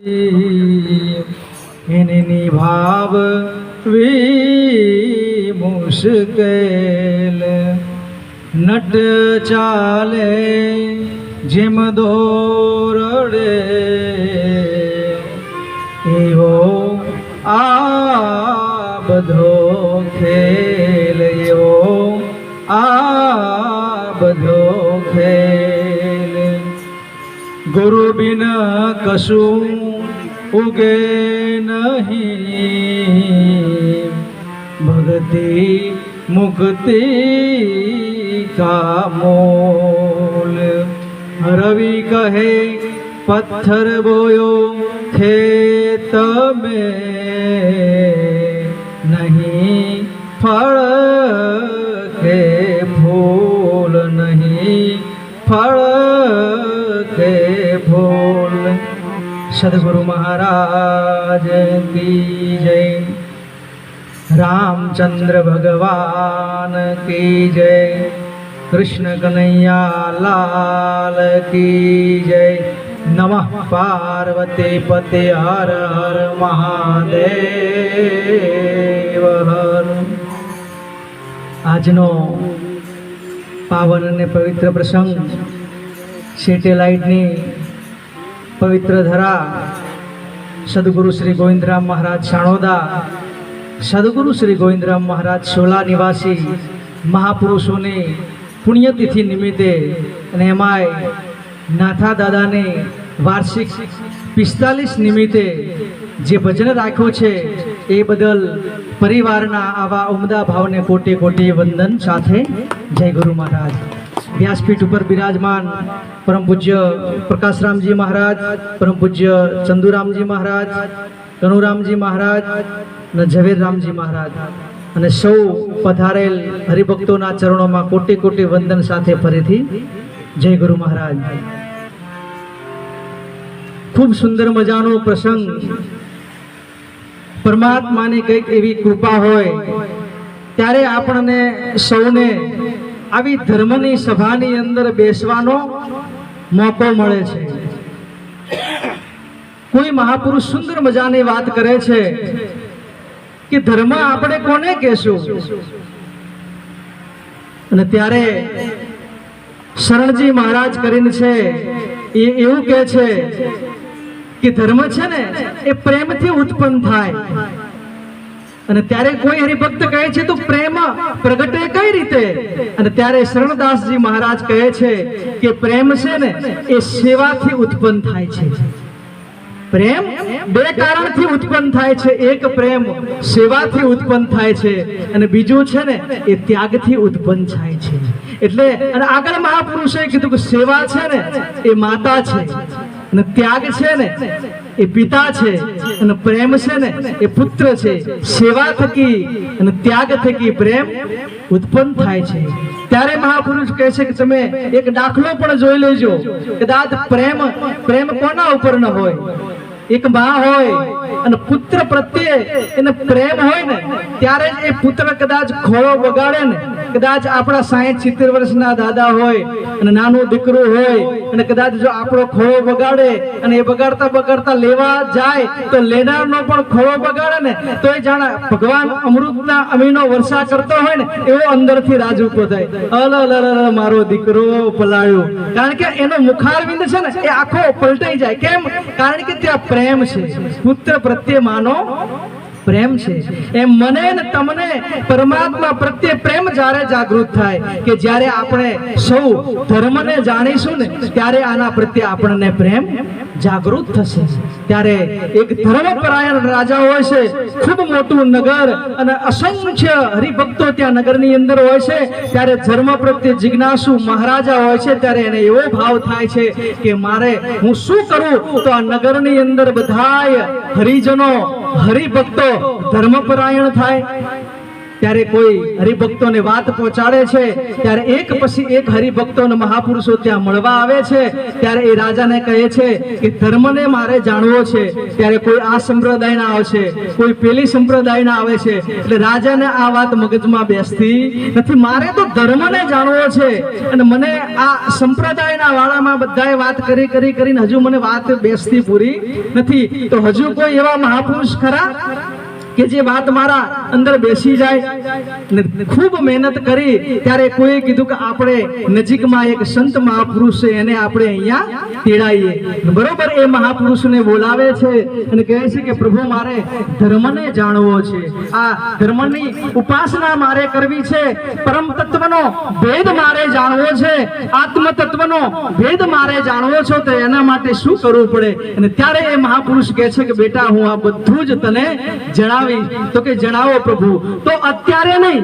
એને નિભાવવી મુશ્કેલ નટ ચાલે જેમ દોરડે એવો આ બધો ખેલ એવો આ બધો ખેલ ગુરુ બિન કશું ઉગે નહીં ભક્તિ મુક્તિ કા મોલ રવિ કહે પથ્થર બોયો ખેત में नहीं फल के फूल नहीं फल के फूल। सदगुरु महाराज की जय। रामचंद्र भगवान की जय। कृष्ण कन्हैया लाल की जय। नमः पार्वती पते हर हर महादेव हर। આજનો પાવન અને પવિત્ર પ્રસંગ સેટેલાઇટની પવિત્ર ધરા સદગુરુ શ્રી ગોવિંદરામ મહારાજ સાણોદા, સદગુરુ શ્રી ગોવિંદરામ મહારાજ સોલા નિવાસી મહાપુરુષોની પુણ્યતિથિ નિમિત્તે અને એમાંય નાથા દાદાને વાર્ષિક 45 નિમિત્તે જે ભજન રાખ્યું છે એ બદલ પરિવારના આવા ઉમદા ભાવને કોટી કોટી વંદન સાથે જય ગુરુ મહારાજ। વ્યાસપીઠ ઉપર બિરાજમાન પરમ પૂજ્ય પ્રકાશરામજી મહારાજ, પરમ પૂજ્ય ચંદુરામજી મહારાજ, કનુરામજી મહારાજ અને ઝવેરરામજી મહારાજ અને સૌ પધારેલ હરિભક્તોના ચરણોમાં કોટી કોટી વંદન સાથે ફરીથી જય ગુરુ મહારાજ। ખૂબ સુંદર મજાનો પ્રસંગ। પરમાત્માની કંઈક એવી કૃપા હોય ત્યારે આપણને સૌને આવી ધર્મની સભાની અંદર બેસવાનો મોકો મળે છે। કોઈ મહાપુરુષ સુંદર મજાની વાત કરે છે કે ધર્મ આપણે કોને કહેશું, અને ત્યારે શરણજી મહારાજ કરીને છે એ એવું કહે છે કે ધર્મ છે ને એ પ્રેમથી ઉત્પન્ન થાય। અને ત્યારે કોઈ હરિભક્ત કહે છે તો પ્રેમ પ્રગટે કઈ રીતે, અને ત્યારે શરણદાસજી મહારાજ કહે છે કે પ્રેમ છે ને એ સેવાથી ઉત્પન્ન થાય છે। પ્રેમ બે કારણથી ઉત્પન્ન થાય છે, એક પ્રેમ સેવાથી ઉત્પન્ન થાય છે અને બીજું છે ને એ ત્યાગથી ઉત્પન્ન થાય છે। એટલે અને આગળ મહાપુરુષોએ કીધું કે સેવા છે ને એ માતા છે અને ત્યાગ છે ને એ પિતા છે અને પ્રેમ છે ને એ પુત્ર છે। સેવા થકી અને ત્યાગ થકી પ્રેમ ઉત્પન્ન થાય છે। ત્યારે મહાપુરુષ કહે છે કે તમે એક દાખલો પણ જોઈ લેજો, કદાચ પ્રેમ પ્રેમ કોના ઉપર ન હોય। એક માં હોય અને પુત્ર પ્રત્યે એને પ્રેમ હોય ને ત્યારે જ એ પુત્ર કદાચ ખોળો વગાડે ને, કદાચ આપણા 60-70 વર્ષના દાદા હોય અને નાનું દીકરું હોય અને કદાચ જો આપણો ખોળો વગાડે અને એ બગાડતા બગાડતા લેવા જાય તો લેનારનો પણ ખોળો બગાડે ને તો એ જાણે ભગવાન અમૃતના અમીનો વર્ષા કરતો હોય ને એવો અંદરથી રાજ ઉભો થાય, અલ મારો દીકરો પલાળ્યો। કારણ કે એનો મુખારવિંદ છે ને એ આખો પલટાઈ જાય। કેમ? કારણ કે ત્યાં પ્રેમ છે, પુત્ર પ્રત્યે માનો પ્રેમ છે। એમ મને ને તમને પરમાત્મા પ્રત્યે પ્રેમ જ્યારે જાગૃત થાય કે જ્યારે આપણે સૌ ધર્મને જાણીશું ને ત્યારે આના પ્રત્યે આપણને પ્રેમ જાગૃત થશે। ત્યારે એક ધર્મપરાયણ રાજા હોય છે, ખૂબ મોટું નગર અને અસંખ્ય હરિભક્તો ત્યાં નગરની અંદર હોય છે। ત્યારે ધર્મ પ્રત્યે જિજ્ઞાસુ મહારાજા હોય છે, ત્યારે એને એવો ભાવ થાય છે કે મારે હું શું કરું તો આ નગરની અંદર બધાય હરિજનો હરિભક્તો ધર્મપરાયણ થાય। ત્યારે કોઈ હરિભક્તોને વાત પહોંચાડે છે, ત્યારે એક પછી એક હરિભક્તોને મહાપુરુષો ત્યાં મળવા આવે છે. ત્યારે એ રાજાને કહે છે કે ધર્મને મારે જાણવો છે. ત્યારે કોઈ આ સંપ્રદાયના આવે છે, કોઈ પેલી સંપ્રદાયના આવે છે. એટલે રાજાને આ વાત મગજમાં બેસતી નથી. મારે તો ધર્મને જાણવો છે અને મને આ સંપ્રદાયના વાળામાં બધાએ વાત કરીને હજુ મને વાત બેસતી પૂરી નથી. તો હજુ કોઈ એવા મહાપુરુષ ખરા કે જે વાત મારા અંદર બેસી જાય? ખૂબ મહેનત કરી ત્યારે કોઈ કીધું કે આપણે નજીકમાં એક સંત મહાપુરુષ છે, એને આપણે અહીંયા તેડાઈએ. બરોબર, એ મહાપુરુષને બોલાવે છે અને કહે છે કે પ્રભુ મારે ધર્મને જાણવો છે, આ ધર્મની ઉપાસના મારે કરવી છે, પરમ તત્વનો ભેદ મારે જાણવો છે, આત્મ તત્વનો ભેદ મારે જાણવો છે. તો એના માટે શું કરવું પડે? અને ત્યારે એ મહાપુરુષ કહે છે કે બેટા હું આ બધું જ તને જણાવ. તો કે જણાવો પ્રભુ. તો અત્યારે નહીં,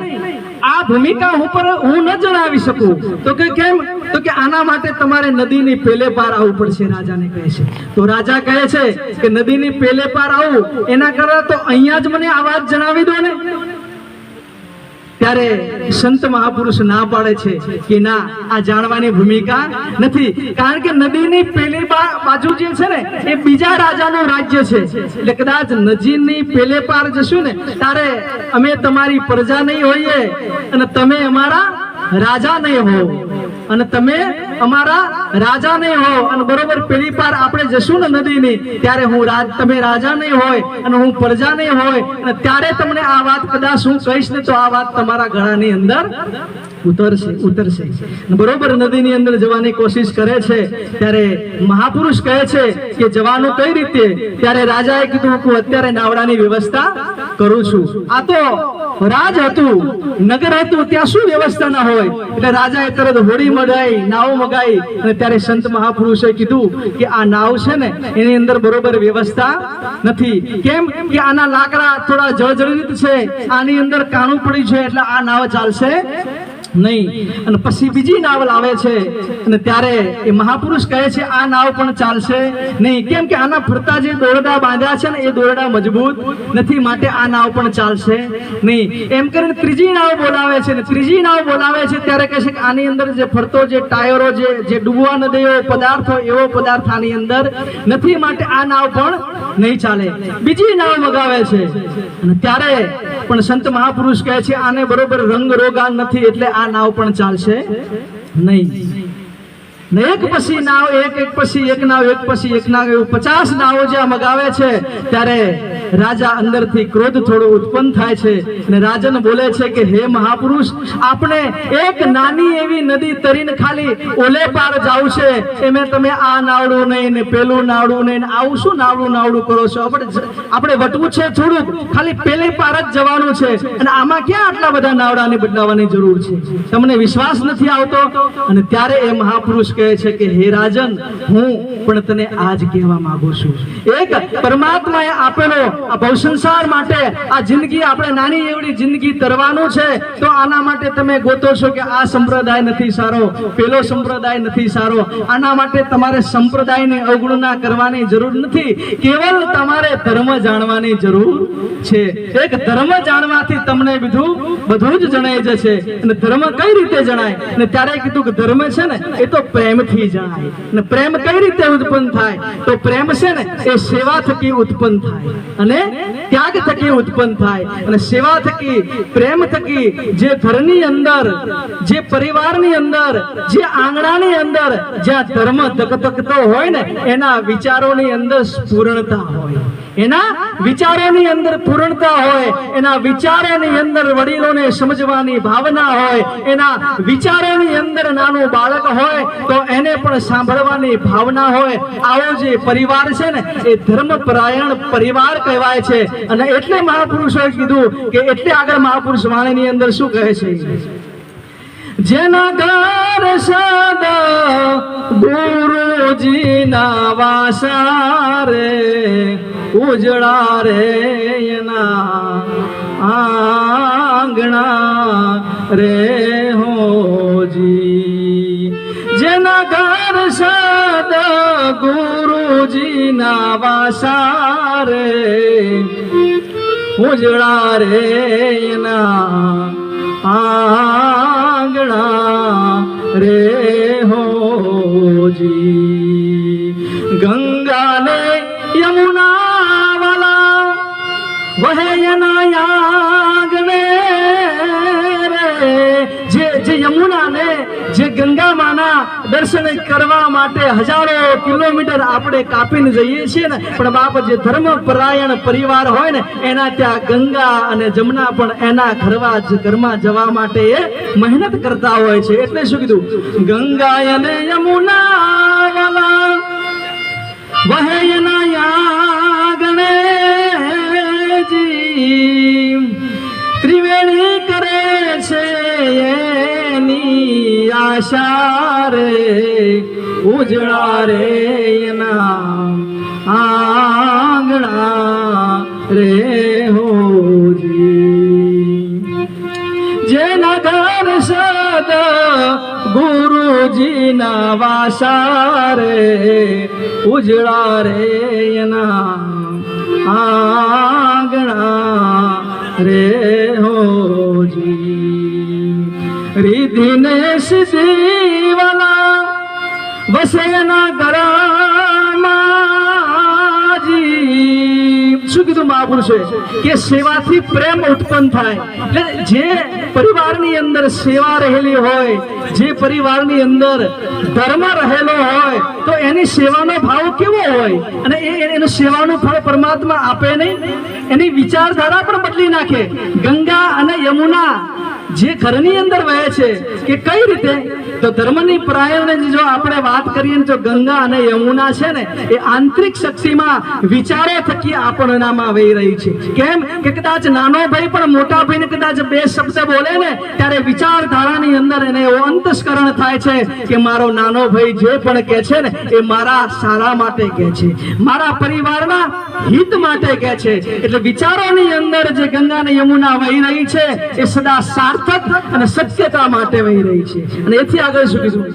આ ભૂમિકા હું ન જણાવી શકું. તો કે કેમ? તો કે આના માટે તમારે નદીની પેલે પાર આવવું પડશે, રાજાને કહે છે. તો રાજા કહે છે કે નદીની પેલે પાર આવું એના કરતા તો અહીંયા જ મને આ વાત જણાવી દો ને. ત્યારે સંત મહાપુરુષ ના પાડે છે કે ના, આ જાણવાની ભૂમિકા નથી. કારણ કે નદીની પેલી બાજુ જે છે ને એ બીજા રાજાનું રાજ્ય છે. એટલે કદાચ નદીની પેલે પાર જશું ને ત્યારે અમે તમારી પ્રજા નહીં હોઈએ અને તમે અમારા રાજા નહીં હો, અને તમે અમારા રાજા નહીં હો. અને બરોબર પેલી પાર આપણે જશું ને નદીની, ત્યારે તમે રાજા નહીં હોય અને હું પ્રજા નહીં હોય, અને ત્યારે તમને આ વાત કદાચ હું કહીશ ને તો આ વાત તમારા ગળાની અંદર ઉતરશે. બરોબર નદીની અંદર જવાની કોશિશ કરે છે. ત્યારે મહાપુરુષ કહે છે કે જવાનું કઈ રીતે? ત્યારે રાજાએ કીધું હું અત્યારે નાવડાની વ્યવસ્થા કરું છું. આ તો રાજ હતું, નગર હતું, ત્યાં શું વ્યવસ્થા ના હોય? એટલે રાજાએ તરત હોડી મગાઈ, નાવ મગાઈ. અને ત્યારે સંત મહાપુરુષે કીધું કે આ નાવ છે ને એની અંદર બરોબર વ્યવસ્થા નથી. કેમ કે આના લાકડા થોડા જર્જરિત છે, આની અંદર કાણું પડી છે, એટલે આ નાવ ચાલશે નહીં. અને પછી બીજી નાવ લાવે છે અને ત્યારે એ મહાપુરુષ કહે છે આ નાવ પણ ચાલશે નહીં. કેમ કે આના ફરતા જે દોરડા બાંધ્યા છે ને એ દોરડા મજબૂત નથી, માટે આ નાવ પણ ચાલશે નહીં. એમ કરીને ત્રીજી નાવ બોલાવે છે ને ત્રીજી નાવ બોલાવે છે ત્યારે કહે છે કે આની અંદર જે ફરતો જે ટાયરો જે ડૂબવા ન દે એવો પદાર્થ હોય, એવો પદાર્થ આની અંદર નથી, માટે આ નાવ પણ નહીં ચાલે. બીજી નાવ મગાવે છે અને ત્યારે પણ સંત મહાપુરુષ કહે છે આને બરોબર રંગ રોગાન નથી, એટલે આ નાવ પણ ચાલશે નહીં. એક પછી નાવ, એક પછી એક નાવ, એક પછી એક નાવ, એવું 50 નાવો જ્યાં મગાવે છે. ત્યારે રાજા અંદરથી ક્રોધ થોડો ઉત્પન્ન થાય છે અને રાજાને બોલે છે કે હે મહાપુરુષ, આપણે એક નાની એવી નદી તરીને ખાલી ઓલે પાર જાવ છે, એમે તમે આ નાવડું નહીં ને પેલું નાવડું નહીં, આવું શું નાવડું કરો છો? આપણે વટવું છે થોડુંક, ખાલી પેલી પાર જ જવાનું છે, અને આમાં ક્યાં આટલા બધા નાવડાને બદલાવાની જરૂર છે? તમને વિશ્વાસ નથી આવતો? અને ત્યારે એ મહાપુરુષ કહે છે કે હે રાજન, હું પણ તને આજ કહેવા માંગુ છું, એક પરમાત્માએ આપેલો આ ભવ સંસાર માટે આ જિંદગી આપણે નાની એવડી જિંદગી તરવાનું છે. તો આના માટે તમે ગોતો છો કે આ સંપ્રદાય નથી સારો, પેલો સંપ્રદાય નથી સારો. આના માટે તમારે સંપ્રદાયની અવગણના કરવાની જરૂર નથી, કેવલ તમારે ધર્મ જાણવાની જરૂર છે. એક ધર્મ જાણવાથી તમને બધું જ જણાઈ જશે. અને ધર્મ કઈ રીતે જણાય? અને ત્યારે કીધું કે ધર્મ છે ને એ તો પ્રેમથી જણાય. અને પ્રેમ કઈ રીતે ઉત્પન્ન થાય? તો પ્રેમ છે ને એ સેવા થકી ઉત્પન્ન થાય અને ત્યાગ થકી ઉત્પન્ન થાય. અને સેવા થકી, પ્રેમ થકી જે ઘરની અંદર, જે પરિવારની અંદર, જે આંગણાની અંદર જ્યાં ધર્મ ધગધગતો હોય ને એના વિચારોની અંદર પૂર્ણતા હોય, એના વિચારોની અંદર પૂર્ણતા હોય, એના વિચારોની અંદર વડીલોને સમજવાની ભાવના હોય, એના વિચારોની અંદર નાનું બાળક હોય તો એને પણ સાંભળવાની ભાવના હોય. આવો જે પરિવાર છે ને એ ધર્મપરાયણ પરિવાર કહેવાય છે. અને એટલે મહાપુરુષોએ કીધું કે એટલે આગળ મહાપુરુષ વાણીની અંદર શું કહે છે? જેના ઘર સદા ગુરુજીના વાસા રે, ઉજળા રે એના આંગણા રે હોજી. જેના ઘર સદા ગુરુજીના વાસા રે, ઉજળા રે એના આંગણા રે હોજી ગંગા ને યમુના વાલા વહે એના આંગણે રે જે યમુના ને જે ગંગા માના દર્શન કરવા માટે હજારો કિલોમીટર આપણે કાપીને જઈએ છીએ ને, પણ બાપ જે ધર્મ પરાયણ પરિવાર હોય ને એના ત્યાં ગંગા અને જમુના પણ એના ઘરમાં જવા માટે એ મહેનત કરતા હોય છે. એટલે શું કીધું? ગંગા અને યમુના વાલા વહે એના આંગણે જી ત્રિવેણી કરે છે એની આશા રે ઉજળા રે એના આંગણા રે હોજી જેના ઘર સદ ગુરુજીના વાસા રે ઉજળા રે એના આંગણા રે હોજી રીધિ ને સિદ્ધિ વાલા વસેના ઘરમાં જી શું કીધું મહાપુરુષે કે સેવાથી પ્રેમ ઉત્પન્ન થાય. એટલે જે પરિવારની અંદર સેવા રહેલી હોય, જે પરિવારની અંદર ધર્મ રહેલો હોય તો એની સેવાનો ભાવ કેવો હોય અને એનું સેવાનું ફળ પરમાત્મા આપે નહીં, એની વિચારધારા પણ બદલી નાખે. ગંગા અને યમુના જે ઘરની અંદર વહે છે કે કઈ રીતે, તો ધર્મની પરાયણ જો આપણે વાત કરીએ તો ગંગા અને યમુના છે ને એ આંતરિક શક્તિમાં વિચારો થકી આપણનામાં વહી રહી છે. કેમ કે કદાચ નાનો ભાઈ પણ મોટા ભાઈને કદાચ બે શબ્દ બોલે ને ત્યારે વિચારધારાની અંદર એને એવો અંતસ્કરણ થાય છે કે મારો નાનો ભાઈ જે પણ કહે છે ને એ મારા સારા માટે કહે છે, મારા પરિવારના હિત માટે કહે છે. એટલે વિચારોની અંદર જે ગંગા અને યમુના વહી રહી છે એ સદા સાર્થક અને સત્યતા માટે વહી રહી છે. અને એથી આગળ શું કીધું?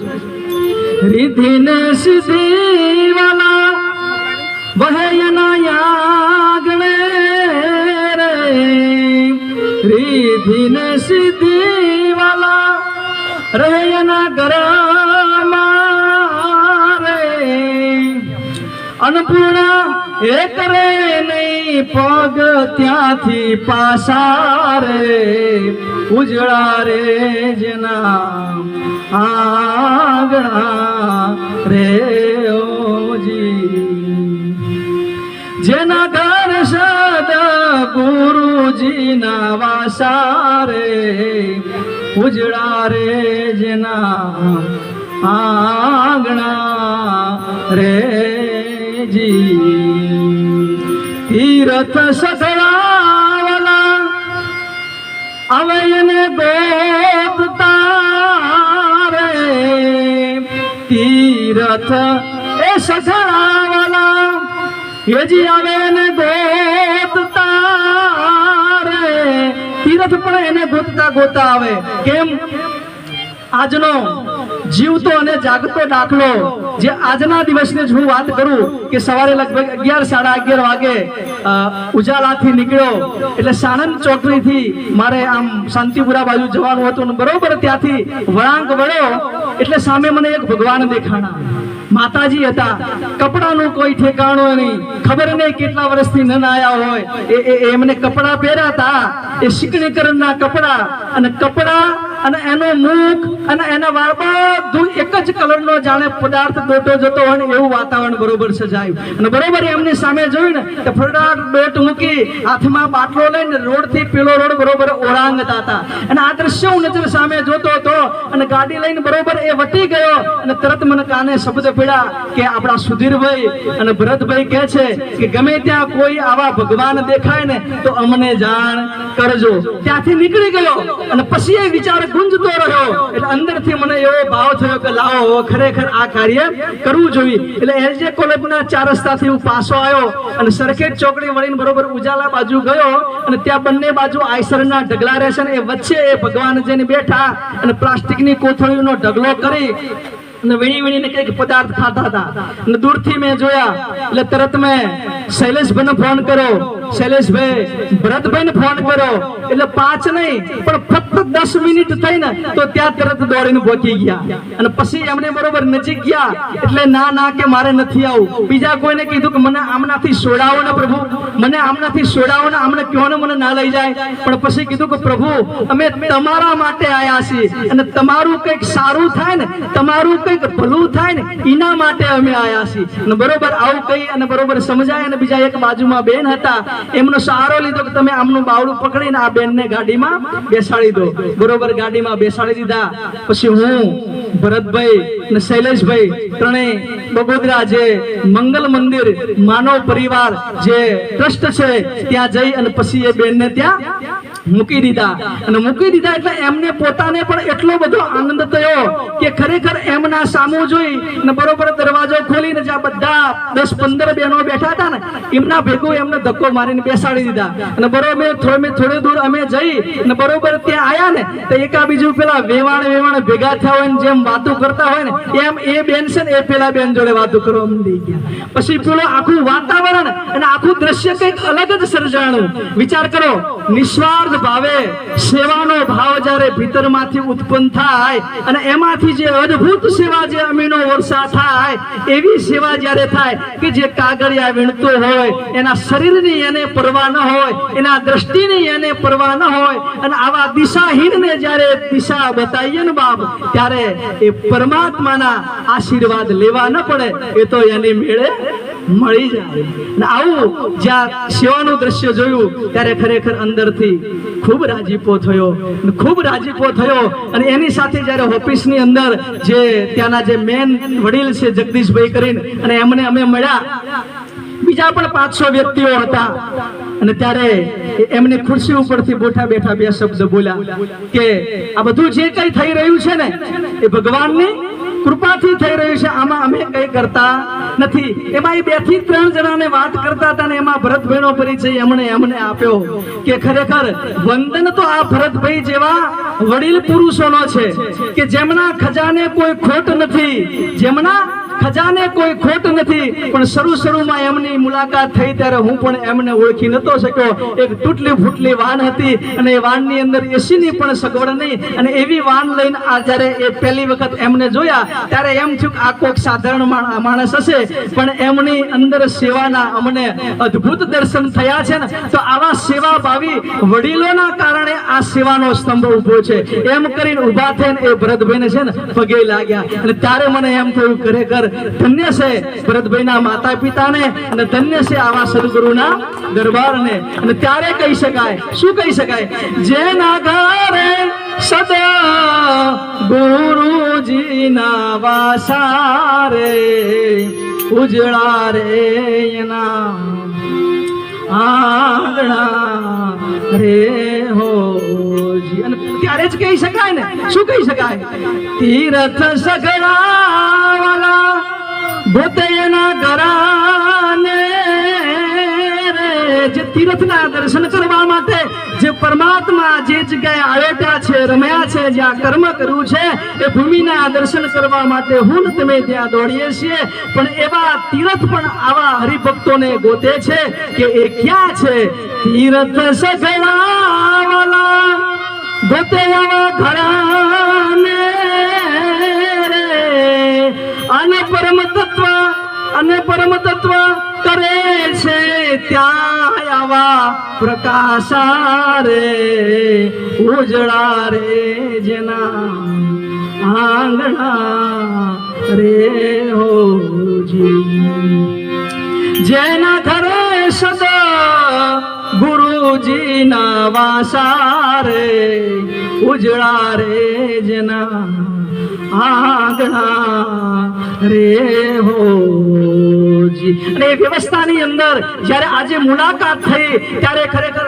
રીધિ ને સિદ્ધિ વાલા વહે એના આંગણે રે રીધિ ને સિદ્ધિ વાલા રહે એના ઘરમાં રે અન્નપૂર્ણા એ કરે નહીં પગ ત્યાંથી પાસા રે ઉજળા રે જેના આંગણા રે ઓજી જેના ઘર સદ ગુરુજીના વાસા રે ઉજળા રે જેના આંગણા રે તીરથ સખડાવલા આવે એને ગોતતા રે તીરથ એ સખડાવલા યજી આવે એને ગોતતા રે તીરથ પણ એને ગોતતા આવે. કેમ? આજનો જીવતો અને જાગતો દાખલો જે આજના દિવસની હું વાત કરું કે સવારે લગભગ 11-11:30 વાગે ઉજાલાથી નીકળ્યો એટલે સાણંદ ચોકડીથી મારે આમ શાંતિપુરા બાજુ જવાનું હતું અને બરોબર ત્યાંથી વળાંક વળ્યો એટલે સામે મને એક ભગવાન દેખાણા. માતાજી હતા, કપડાનું કોઈ ઠેકાણું નહીં, ખબર નહીં કેટલા વર્ષથી ન આયા હોય. એમને કપડા પહેર્યા હતા એ શિકણીકરણના કપડા અને કપડા અને એનો મુખ અને એના વાળ બધું એક જ કલરનો જાણે પદાર્થ દોટો જતો હોય ને એવું વાતાવરણ બરોબર સજાયું. અને બરોબર એમની સામે જોયું ને તો ફટાફટ દોટ મૂકી હાથમાં બાટલો લઈને રોડથી પેલો રોડ બરોબર ઓળાંગતા હતા. અને આ દ્રશ્ય હું નજર સામે જોતો હતો અને ગાડી લઈને બરોબર એ વટી ગયો અને તરત મને કાને શબ્દ પડ્યા કે આપણા સુધીરભાઈ અને ભરતભાઈ કહે છે કે ગમે ત્યાં કોઈ આવા ભગવાન દેખાય ને તો અમને જાણ કરજો. ત્યાંથી નીકળી ગયો અને પછી એ વિચાર ગુંજતો રહ્યો. એટલે અંદરથી મને એવો ભાવ થયો કે લાવો ખરેખર આ કાર્ય કરવું જોઈએ. એટલે એલજે કોલેજના 4 રસ્તાથી હું પાછો આવ્યો અને સરખેજ ચોકડી વળીને બરોબર ઉજાલા બાજુ ગયો અને ત્યાં બંને બાજુ આઈસરના ઢગલા રહેશે ને એ વચ્ચે એ ભગવાન જઈને બેઠા અને પ્લાસ્ટિકની કોથળીનો ઢગલો કરી અને વીણીને કંઈક પદાર્થ ખાતા હતા અને દૂરથી મેં જોયા એટલે તરત મેં શૈલેષભાઈને ફોન કર્યો. શૈલેષભાઈ ભરતભાઈને ફોન કર્યો એટલે 5 નહીં પણ ફક્ત 10 મિનિટ થઈ ને તો ત્યાં તરત દોડીને પહોંચી ગયા અને પછી એમને બરોબર નજીક ગયા એટલે ના કે મારે નથી આવું. બીજા કોઈને કીધું કે મને આમનાથી છોડાવો ને પ્રભુ, મને આમનાથી છોડાવો ને, આમને કયો ને મને ના લઈ જાય. પણ પછી કીધું કે પ્રભુ અમે તમારા માટે આયા છીએ અને તમારું કંઈક સારું થાય ને, તમારું કંઈક ભલું થાય ને એના માટે અમે આયા છીએ. અને બરોબર આવું કહી અને બરોબર સમજાય અને બીજા એક બાજુમાં બેન હતા એમનો સહારો લીધો કે તમે આમનું બાવડું પકડીને આ બેનને ગાડીમાં બેસાડી દો. બરોબર ગાડીમાં બેસાડી દીધા. પછી હું ભરતભાઈ અને શૈલેષભાઈ ત્રણેય બગોદરા જે મંગલ મંદિર માનવ પરિવાર જે ટ્રસ્ટ છે ત્યાં જઈ અને પછી એ બેનને ત્યાં મૂકી દીધા. અને મૂકી દીધા એટલે એમને પોતાને પણ એટલો બધો આનંદ થયો કે ખરેખર એમના સામું જોઈ અને બરોબર દરવાજો ખોલીને જ્યાં બધા 10-15 બહેનો બેઠા હતા ને એમના ભેગું એમને ધક્કો મારીને બેસાડી દીધા. અને બરોબર થોડે દૂર અમે જઈ અને બરોબર ત્યાં આયા ને તો એકા બીજું પેલા વેવાણ ભેગા થયા હોય ને જેમ વાતો કરતા હોય ને એમ એ બેન છે ને એ પેલા બેન જોડે વાતો કરવા માંડી ગયા. પછી પેલું આખું વાતાવરણ અને આખું દ્રશ્ય કંઈક અલગ જ સર્જાણું. વિચાર કરો, નિસ્વાર્થ ભાવે સેવાનો ભાવ જ્યારે ભીતરમાંથી ઉત્પન્ન થાય અને એમાંથી જે અદ્ભુત સેવા જે અમીનો વર્ષા થાય એવી સેવા જ્યારે થાય કે જે કાગળિયા વીણતો હોય એના શરીરની એને પરવા ન હોય, એના દ્રષ્ટિની એને પરવા ન હોય અને આવા દિશાહીનને જ્યારે દિશા બતાવીએ ને બાપ ત્યારે એ પરમાત્માના આશીર્વાદ લેવા ન પડે એ તો એની મેળે મળી જાય. અને આવું જ્યાં સેવાનું દ્રશ્ય જોયું ત્યારે ખરેખર અંદરથી ખૂબ રાજીપો થયો અને એની સાથે જ્યારે ઓફિસની અંદર જે ત્યાંના જે મેન વડીલ છે જગદીશભાઈ કરીને અને એમને અમે મળ્યા. બીજા પણ 500 વ્યક્તિઓ હતા અને ત્યારે એમની ખુરશી ઉપરથી બેઠા 2 શબ્દ બોલ્યા કે આ બધું જે કંઈ થઈ રહ્યું છે ને એ ભગવાનની કૃપાથી થઈ રહ્યું છે, આમાં અમે કંઈ કરતા નથી. એમાં એ 2 થી 3 જણાને વાત કરતા હતા ને એમાં ભરતભાઈનો પરિચય એમને આપ્યો કે ખરેખર વંદન તો આ ભરતભાઈ જેવા વડીલ પુરુષોનો છે કે જેમના ખજાને કોઈ ખોટ નથી, પણ શરૂમાં એમની મુલાકાત થઈ ત્યારે હું પણ એમને ઓળખી નતો શક્યો. એક તૂટલી ફૂટલી વાન હતી અને એ વાનની અંદર એસીની પણ સગવડ નહીં અને એવી વાન લઈને આ જ્યારે એ પહેલી વખત એમને જોયા ત્યારે એમ થયું કે આ કોઈક સાધારણ માણસ હશે, પણ એમની અંદર સેવાના અમને અદ્ભુત દર્શન થયા છે ને. તો આવા સેવાભાવી વડીલોના કારણે આ સેવાનો સ્તંભ ઉભો છે એમ કરીને ઊભા થઈને એ ભરતભાઈને છે ને પગે લાગ્યા. અને ત્યારે મને એમ થયું ખરેખર ધન્ય છે ભરતભાઈના માતા પિતાને અને ધન્ય છે આવા સદગુરુના દરબારને. અને ત્યારે કહી શકાય, શું કહી શકાય, જેના ઘરે સદા ગુરુજીના વાસા રે ઉજળા રે એના આંગણા રે હોજી. અને ત્યારે જ કહી શકાય ને, શું કહી શકાય, તીર્થ સગડા વાલા ભૂતયના ઘરાને રે. જે તીર્થના દર્શન કરવા માટે જે પરમાત્મા જે જગ્યાએ આયોટ્યા છે, રમ્યા છે, જ્યાં કર્મ કર્યું છે એ ભૂમિના દર્શન કરવા માટે હું તમે ત્યાં દોડીએ છીએ. પણ એવા તીર્થ પણ આવા હરિભક્તોને ગોતે છે કે એ ક્યાં છે. તીર્થ સગડા વાલા ગોતે આવા ઘરાને રે અને પરમ તત્વ કરે છે ત્યાં આવા પ્રકાશા રે ઉજળા રે જેના આંગણા રે હોજી. જેના ઘરે સદા ગુરુજીના વાસા રે ઉજળા રે જેના આંગણા રે હોજી. અને એ વ્યવસ્થાની અંદર જ્યારે આજે મુલાકાત થઈ ત્યારે ખરેખર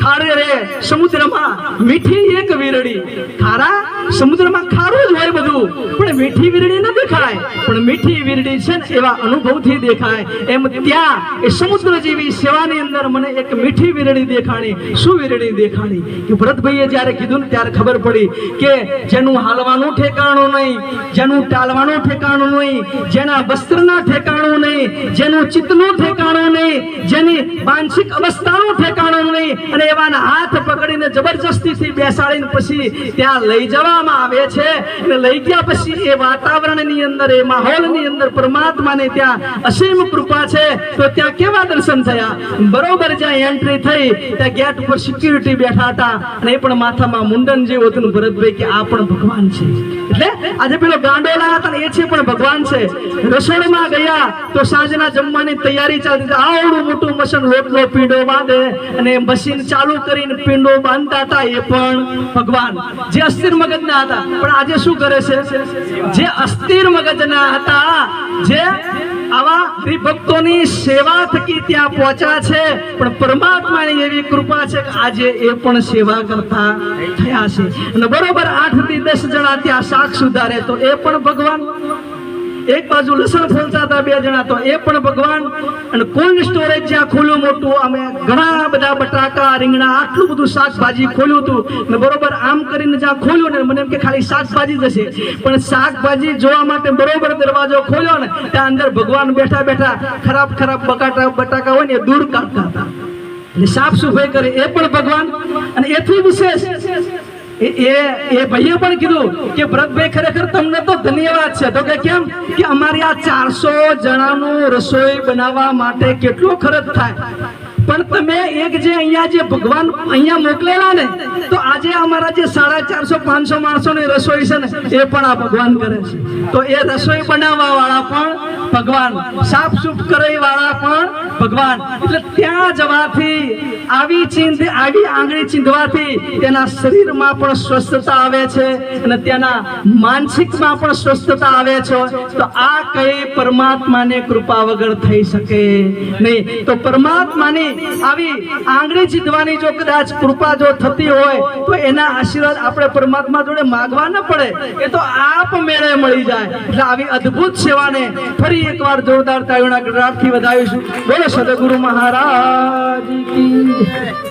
ખારે રે સમુદ્રમાં મીઠી એક વીરડી. ખારા સમુદ્રમાં ખારું જ હોય બધું, પણ મીઠી વીરડી ન દેખાય. પણ મીઠી વીરડી છે ને એવા અનુભવથી દેખાય. એમ ત્યાં એ સમુદ્ર જેવી સેવાની અંદર મને એક મીઠી વીરડી દેખાણી. શું વીરડી દેખાણી? કે ભરતભાઈએ જ્યારે કીધું ને ત્યારે ખબર પડી કે જેનું હાલવાનું ઠેકાણું નહીં, જેનું ટાલવાનું ઠેકાણું નહીં, જેના વસ્ત્રના ઠેકાણું નહીં, જેનું ચિત્તનું ઠેકાણું નહીં, જેની માનસિક અવસ્થાનું ઠેકાણું નહીં, અને એવાના હાથ પકડીને જબરજસ્તીથી બેસાડીને પછી ત્યાં લઈ જવામાં આવે છે. અને લઈ ગયા પછી એ વાતાવરણની અંદર, એ માહોલની અંદર પરમાત્માને ત્યાં અસીમ કૃપા છે. તો ત્યાં કેવા દર્શન થયા? બરોબર જ્યાં એન્ટ્રી થઈ ત્યાં ગેટ ઉપર સિક્યુરિટી બેઠા હતા, અને એ પણ માથામાં મુંડન જેવું હતું. ભરતભાઈ કે આ પણ ભગવાન છે. એટલે આજે પેલો ગાંડોલા હતા ને એ છે પણ ભગવાન છે. રસોડમાં ગયા તો સાંજના જમવાની તૈયારી ચાલતી. આવડું મોટું મશીન લોટનો પીંડો બાંધે, અને મશીન ચાલુ કરીને પીંડો બાંધતા હતા એ પણ ભગવાન. જે અસ્થિર મગજના હતા, પણ આજે શું કરે છે? જે અસ્થિર મગજના હતા, જે આવા હરિભક્તોની સેવા થકી ત્યાં પહોંચ્યા છે, પણ પરમાત્માની એવી કૃપા છે કે આજે એ પણ સેવા કરતા થયા છે. અને બરોબર 8 થી 10 જણા ત્યાં શાક સુધારે તો એ પણ ભગવાન. એક બાજુ લસણ ફોલતા હતા 2 જણા તો એ પણ ભગવાન. અને કોલ્ડ સ્ટોરેજ જ્યાં ખોલ્યું મોટું, અમે ઘણા બધા બટાકા, રીંગણા, આટલું બધું શાકભાજી ખોલ્યું હતું. ને બરોબર આમ કરીને જ્યાં ખોલ્યું ને મને એમ કે ખાલી શાકભાજી જ હશે, પણ શાકભાજી જોવા માટે બરોબર દરવાજો ખોલ્યો ને ત્યાં અંદર ભગવાન બેઠા બેઠા ખરાબ બટાકા હોય ને એ દૂર કાઢતા હતા. એટલે સાફ સફાઈ કરે એ પણ ભગવાન. અને એથી વિશેષ એ ભાઈએ પણ કીધું કે ભરતભાઈ ખરેખર તમને તો ધન્યવાદ છે. તો કે કેમ? કે અમારી આ 400 જણાનું રસોઈ બનાવવા માટે કેટલો ખર્ચ થાય, પણ તમે એક જે અહીંયા જે ભગવાન અહીંયા મોકલેલા ને, તો આજે અમારા જે 450-500 માણસોની રસોઈ છે ને એ પણ આ ભગવાન કરે છે. તો એ રસોઈ બનાવવા વાળા પણ ભગવાન, સાફ સુફ કરવા વાળા પણ ભગવાન. એટલે ત્યાં જવાથી આવી આંગળી ચીંધવાથી તેના શરીરમાં પણ સ્વસ્થતા આવે છે, અને તેના માનસિકમાં પણ સ્વસ્થતા આવે છે. તો આ કઈ પરમાત્માની કૃપા વગર થઈ શકે નહીં. તો પરમાત્માની આવી આંગળી ચીંધવાની જો કદાચ કૃપા જો થતી હોય તો એના આશીર્વાદ આપણે પરમાત્મા જોડે માંગવા ન પડે, એ તો આપ મેળે મળી જાય. એટલે આવી અદ્ભુત સેવાને ફરી એકવાર જોરદાર તાળીઓના ગળગળાટથી વધાવીશું. બોલો સદગુરુ મહારાજ કી.